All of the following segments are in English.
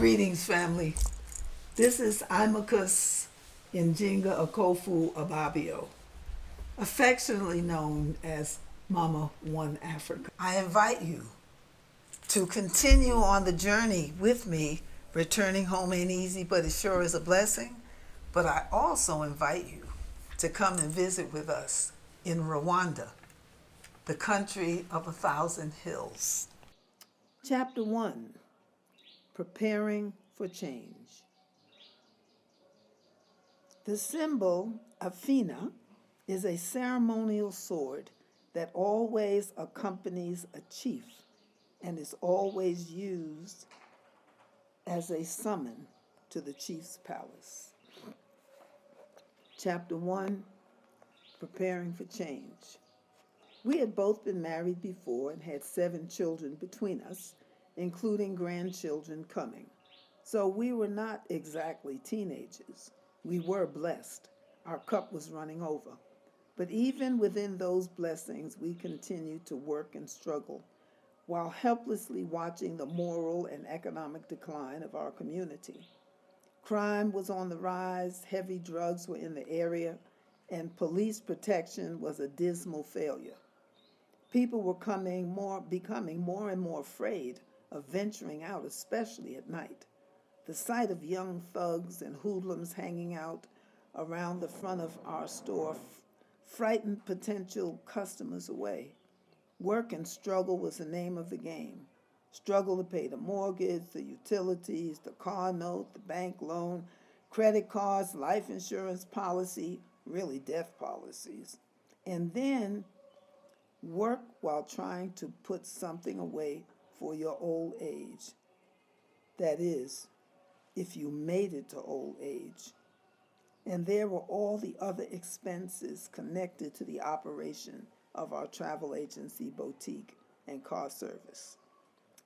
Greetings, family. This is IMAHKÜS Njinga Okofu Ababio, affectionately known as Mama IMAHKÜS. I invite you to continue on the journey with me. Returning home ain't easy, but it sure is a blessing. But I also invite you to come and visit with us in Rwanda, the country of 1,000 hills. Chapter 1, Preparing for Change. The symbol Afina is a ceremonial sword that always accompanies a chief and is always used as a summon to the chief's palace. Chapter 1, Preparing for Change. We had both been married before and had 7 children between us, including grandchildren coming. So we were not exactly teenagers. We were blessed. Our cup was running over. But even within those blessings, we continued to work and struggle while helplessly watching the moral and economic decline of our community. Crime was on the rise, heavy drugs were in the area, and police protection was a dismal failure. People were becoming more and more afraid of venturing out, especially at night. The sight of young thugs and hoodlums hanging out around the front of our store frightened potential customers away. Work and struggle was the name of the game. Struggle to pay the mortgage, the utilities, the car note, the bank loan, credit cards, life insurance policy, really death policies. And then work while trying to put something away for your old age. That is, if you made it to old age. And there were all the other expenses connected to the operation of our travel agency, boutique, and car service.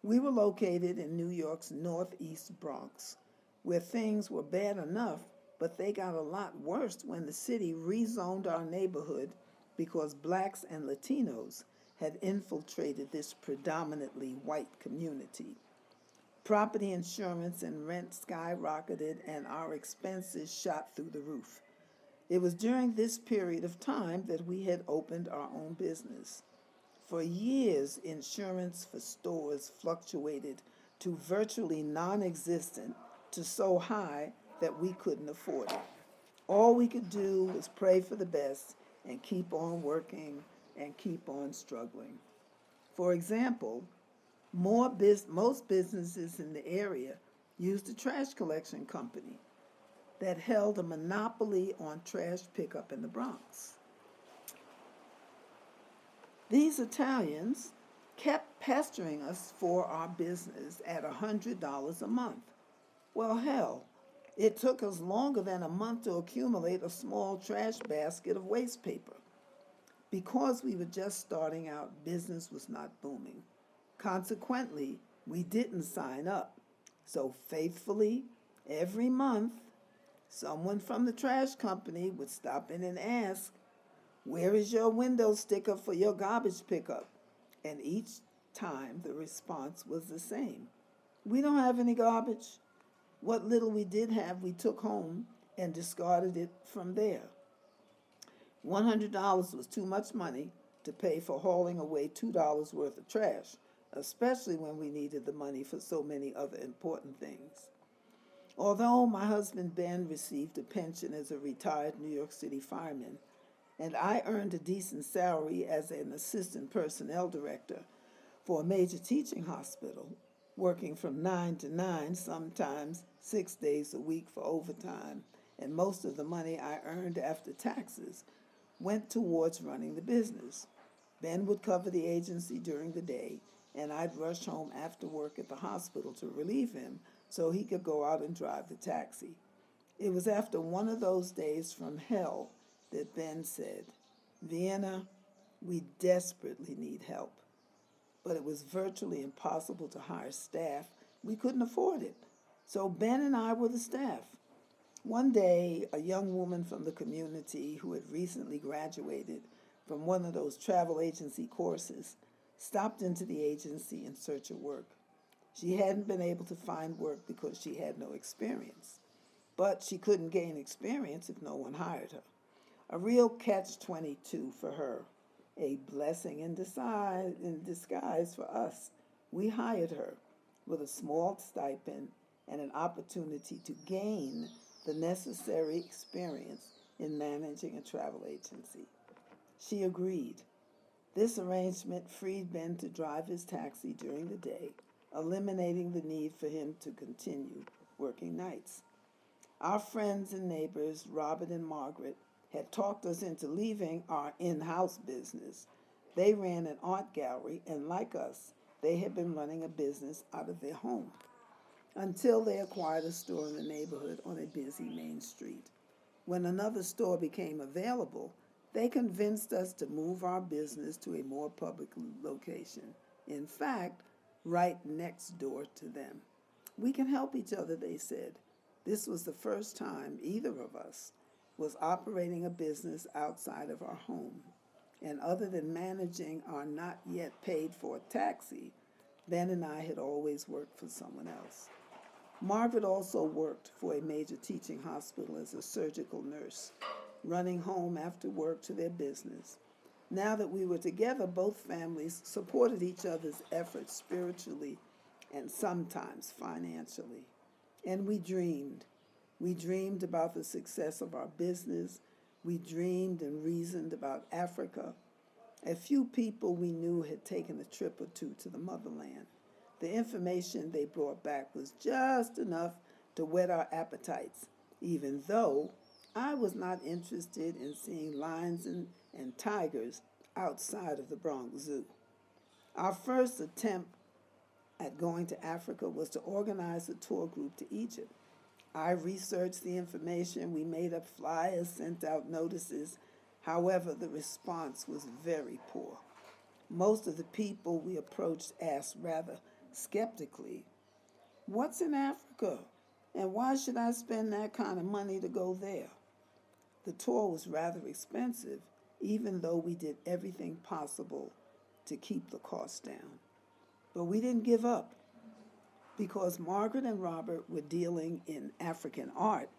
We were located in New York's northeast Bronx, where things were bad enough, but they got a lot worse when the city rezoned our neighborhood because blacks and Latinos had infiltrated this predominantly white community. Property insurance and rent skyrocketed, and our expenses shot through the roof. It was during this period of time that we had opened our own business. For years, insurance for stores fluctuated to virtually non-existent to so high that we couldn't afford it. All we could do was pray for the best and keep on working and keep on struggling. For example, most businesses in the area used a trash collection company that held a monopoly on trash pickup in the Bronx. These Italians kept pestering us for our business at $100 a month. Well, hell, it took us longer than a month to accumulate a small trash basket of waste paper. Because we were just starting out, business was not booming. Consequently, we didn't sign up. So faithfully, every month, someone from the trash company would stop in and ask, "Where is your window sticker for your garbage pickup?" And each time the response was the same. "We don't have any garbage." What little we did have, we took home and discarded it from there. $100 was too much money to pay for hauling away $2 worth of trash, especially when we needed the money for so many other important things. Although my husband Ben received a pension as a retired New York City fireman, and I earned a decent salary as an assistant personnel director for a major teaching hospital, working from 9 to 9, sometimes 6 days a week for overtime, and most of the money I earned after taxes went towards running the business. Ben would cover the agency during the day, and I'd rush home after work at the hospital to relieve him so he could go out and drive the taxi. It was after one of those days from hell that Ben said, "Vienna, we desperately need help." But it was virtually impossible to hire staff. We couldn't afford it. So Ben and I were the staff. One day, a young woman from the community who had recently graduated from one of those travel agency courses stopped into the agency in search of work. She hadn't been able to find work because she had no experience. But she couldn't gain experience if no one hired her. A real catch-22 for her. A blessing in disguise for us. We hired her with a small stipend and an opportunity to gain the necessary experience in managing a travel agency. She agreed. This arrangement freed Ben to drive his taxi during the day, eliminating the need for him to continue working nights. Our friends and neighbors, Robert and Margaret, had talked us into leaving our in-house business. They ran an art gallery, and like us, they had been running a business out of their home until they acquired a store in the neighborhood on a busy main street. When another store became available, they convinced us to move our business to a more public location. In fact, right next door to them. We can help each other, they said. This was the first time either of us was operating a business outside of our home. And other than managing our not yet paid for taxi, Ben and I had always worked for someone else. Margaret also worked for a major teaching hospital as a surgical nurse, running home after work to their business. Now that we were together, both families supported each other's efforts spiritually and sometimes financially. And we dreamed. We dreamed about the success of our business. We dreamed and reasoned about Africa. A few people we knew had taken a trip or two to the motherland. The information they brought back was just enough to whet our appetites, even though I was not interested in seeing lions and tigers outside of the Bronx Zoo. Our first attempt at going to Africa was to organize a tour group to Egypt. I researched the information, we made up flyers, sent out notices. However, the response was very poor. Most of the people we approached asked rather skeptically, "What's in Africa? And why should I spend that kind of money to go there?" The tour was rather expensive, even though we did everything possible to keep the cost down. But we didn't give up. Because Margaret and Robert were dealing in African art,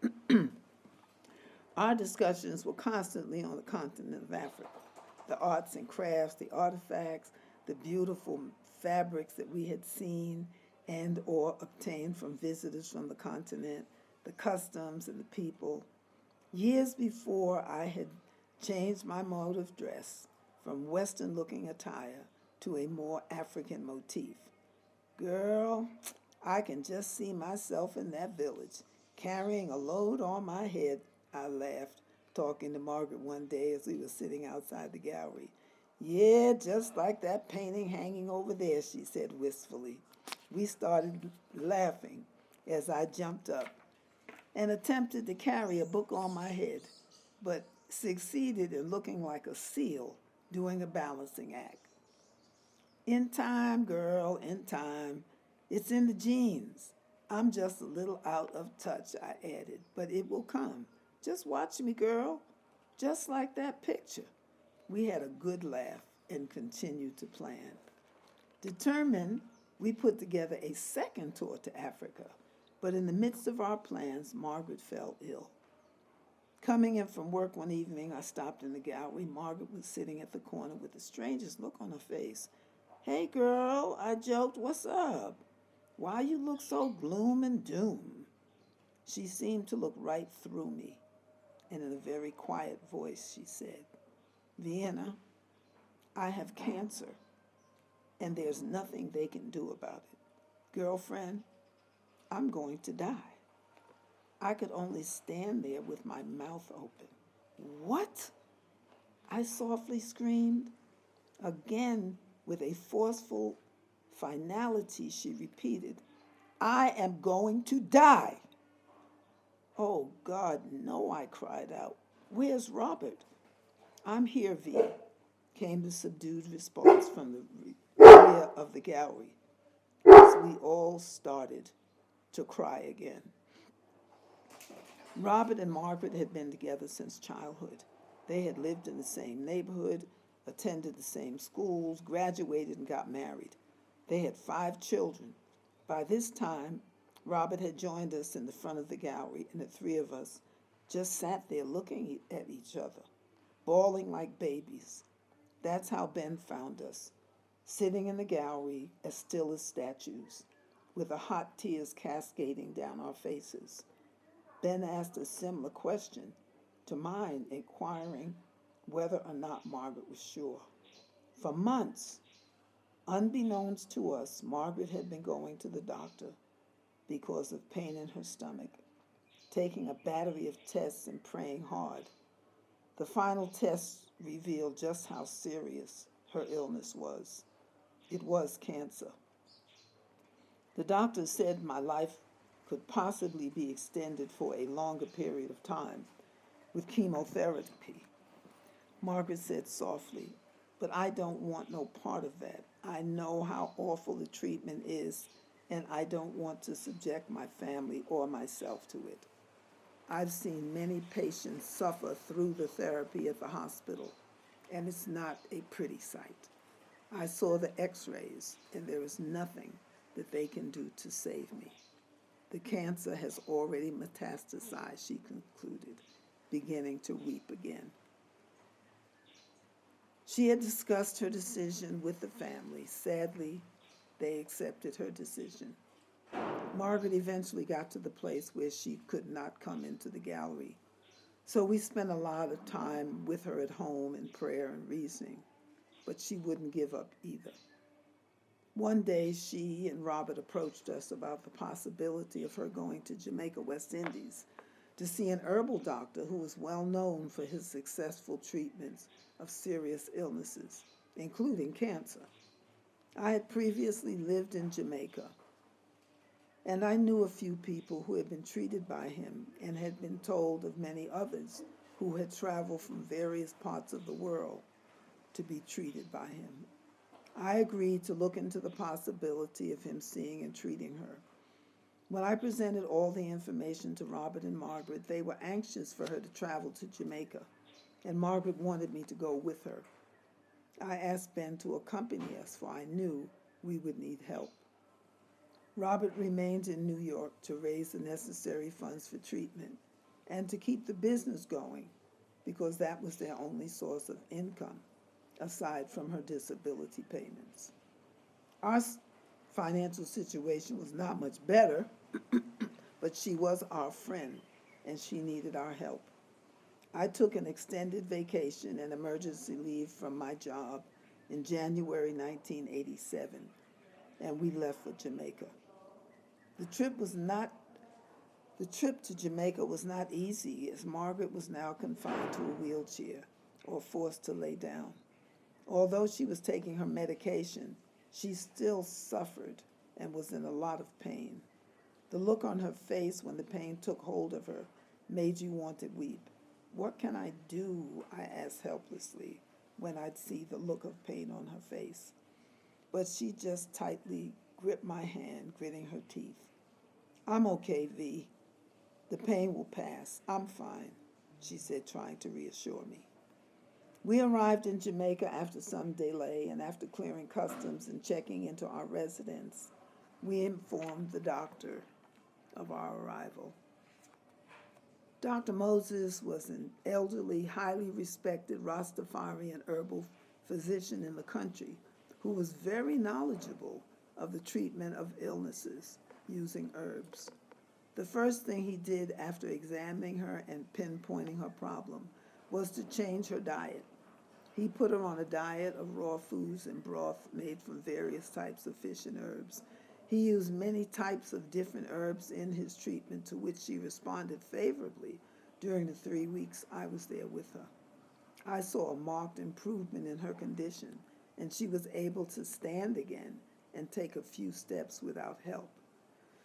our discussions were constantly on the continent of Africa. The arts and crafts, the artifacts, the beautiful fabrics that we had seen and or obtained from visitors from the continent, the customs and the people. Years before, I had changed my mode of dress from Western-looking attire to a more African motif. Girl, I can just see myself in that village, carrying a load on my head, I laughed, talking to Margaret one day as we were sitting outside the gallery. "Yeah, just like that painting hanging over there," she said wistfully. We started laughing as I jumped up and attempted to carry a book on my head, but succeeded in looking like a seal doing a balancing act. "In time, girl, in time. It's in the genes. I'm just a little out of touch," I added, "but it will come. Just watch me, girl, just like that picture." We had a good laugh and continued to plan. Determined, we put together a second tour to Africa, but in the midst of our plans, Margaret fell ill. Coming in from work one evening, I stopped in the gallery. Margaret was sitting at the corner with the strangest look on her face. "Hey, girl," I joked, "what's up? Why you look so gloom and doom?" She seemed to look right through me, and in a very quiet voice she said, "Vienna, I have cancer, and there's nothing they can do about it. Girlfriend, I'm going to die." I could only stand there with my mouth open. "What?" I softly screamed. Again, with a forceful finality, she repeated, "I am going to die." "Oh, God, no," I cried out. "Where's Robert?" "I'm here, V," came the subdued response from the rear of the gallery, as we all started to cry again. Robert and Margaret had been together since childhood. They had lived in the same neighborhood, attended the same schools, graduated, and got married. They had 5 children. By this time, Robert had joined us in the front of the gallery, and the three of us just sat there looking at each other, bawling like babies. That's how Ben found us, sitting in the gallery as still as statues, with the hot tears cascading down our faces. Ben asked a similar question to mine, inquiring whether or not Margaret was sure. For months, unbeknownst to us, Margaret had been going to the doctor because of pain in her stomach, taking a battery of tests and praying hard. The final test revealed just how serious her illness was. It was cancer. The doctor said my life could possibly be extended for a longer period of time with chemotherapy. Margaret said softly, "But I don't want no part of that. I know how awful the treatment is, and I don't want to subject my family or myself to it. I've seen many patients suffer through the therapy at the hospital, and it's not a pretty sight. I saw the x-rays, and there is nothing that they can do to save me. The cancer has already metastasized," she concluded, beginning to weep again. She had discussed her decision with the family. Sadly, they accepted her decision. Margaret eventually got to the place where she could not come into the gallery, so we spent a lot of time with her at home in prayer and reasoning, but she wouldn't give up either. One day, she and Robert approached us about the possibility of her going to Jamaica, West Indies, to see an herbal doctor who was well known for his successful treatments of serious illnesses, including cancer. I had previously lived in Jamaica, and I knew a few people who had been treated by him and had been told of many others who had traveled from various parts of the world to be treated by him. I agreed to look into the possibility of him seeing and treating her. When I presented all the information to Robert and Margaret, they were anxious for her to travel to Jamaica, and Margaret wanted me to go with her. I asked Ben to accompany us, for I knew we would need help. Robert remained in New York to raise the necessary funds for treatment and to keep the business going, because that was their only source of income, aside from her disability payments. Our financial situation was not much better, but she was our friend, and she needed our help. I took an extended vacation and emergency leave from my job in January 1987, and we left for Jamaica. The trip to Jamaica was not easy, as Margaret was now confined to a wheelchair or forced to lay down. Although she was taking her medication, she still suffered and was in a lot of pain. The look on her face when the pain took hold of her made you want to weep. "What can I do?" I asked helplessly when I'd see the look of pain on her face. But she just tightly gripped my hand, gritting her teeth. "I'm okay, V. The pain will pass. I'm fine," she said, trying to reassure me. We arrived in Jamaica after some delay, and after clearing customs and checking into our residence, we informed the doctor of our arrival. Dr. Moses was an elderly, highly respected Rastafarian herbal physician in the country who was very knowledgeable of the treatment of illnesses using herbs. The first thing he did after examining her and pinpointing her problem was to change her diet. He put her on a diet of raw foods and broth made from various types of fish and herbs. He used many types of different herbs in his treatment, to which she responded favorably during the 3 weeks I was there with her. I saw a marked improvement in her condition, and she was able to stand again and take a few steps without help.